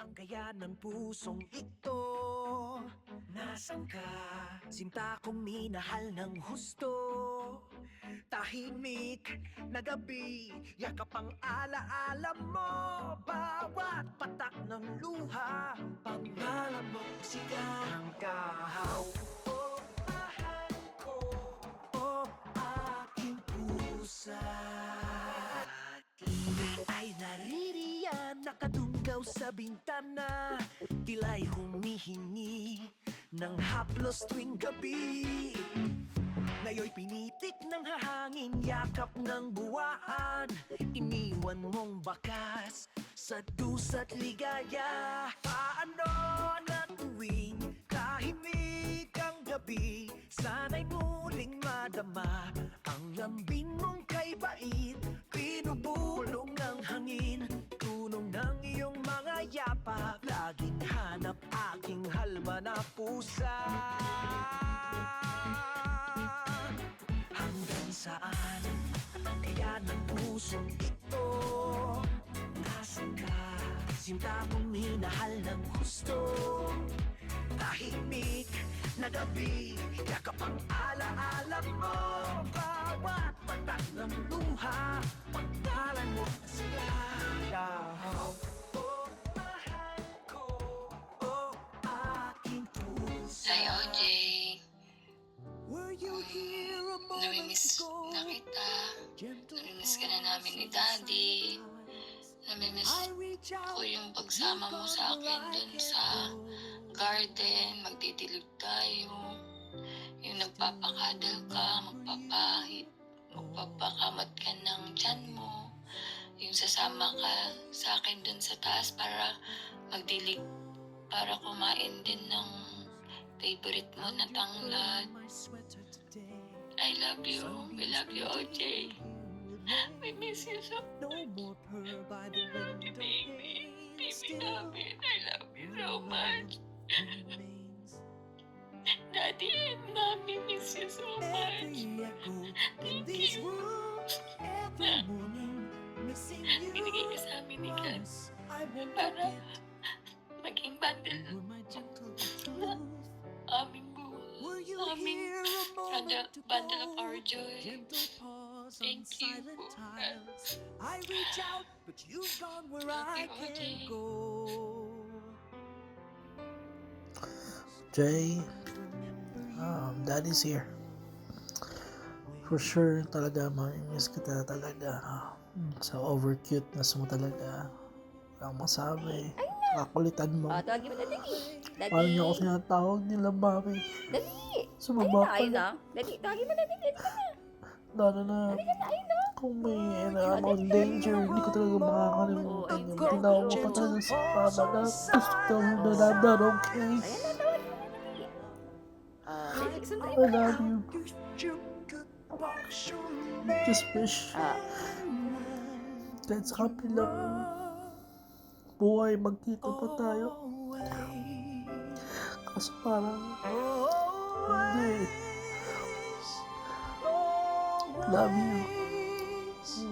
ang gaya ng pusong ito. Nasaan ka? Sinta kong minahal ng husto. Tahimik na gabi, yakap ang alaala mo. Bawat patak ng luha, pangalan mong sigang kahaw. Oh, mahal ko, oh, aking pusa. Ingay ay naririyan, nakadunggaw sa bintana. Tila'y humihingi ng haplos tuwing gabi. Ngayon'y pinitik ng hahangin, yakap ng buwaan. Iniwan mong bakas sa dusa't ligaya. Paano na tuwing tahimik ang gabi, sana'y muling madama ang lambing mong kay bait. Pinupulong ng hangin, tunog ng iyong mga yapak. Laging hanap aking halma na pusa. Hanggang saan kaya ng pusong ito? Nasaan ka? Sinta kong minahal ng gusto. Tahimik na gabi, yakap ang alaala mo. Bawat patak ng luha, pagdalan mo sila. Oh, mahal ko, oh, aking pusa. Hi, OJ. Were you here a moment Namimiss ago? na kita. Gentle Namimiss ka na namin ni Daddy. Namimiss ko yung pagsama mo sa akin dun sa garden. Magdidilig tayo. Yung nagpapakadal ka, magpapakamot ka ng tiyan mo. Yung sasama ka sa akin dun sa taas para magdilig, para kumain din ng favorite mo na tanglad. I love you. We love you, OJ. We miss you so much. Baby. Baby namin. I love you so much. Daddy and Mommy miss you so much. Thank you. Binigay ka sa amin ni God para maging bundle na aming buhay. Aming bundle of our joy. Thank you po, God. I reach out, but you've gone where I can't go. Jay, Daddy's here. For sure, talaga, mamimiss kita talaga. Sa over-cuteness mo talaga. Walang masabi. Kakulitan mo. Tawagin mo na Dali. Dali. Paano niyo ako sinatawag nila, mami? Dali. Sa Ayun baba na, ayun pala. na. Dali, tawagin mo na Dali. Dali ka na. Dano na. Dali ka na, ayun na. Kung may akong danger, hindi ko talaga makakalimutan yung tinawag ko talaga sa papa na gusto na nandun, okay? Ayan na, tawagin mo na Dali. Dali, sundin I mo na. love you. Just wish kahit sa kapilang buhay magkita pa tayo. Kaso parang hindi. Love you.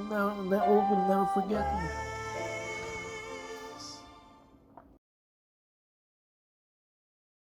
I will never forget you.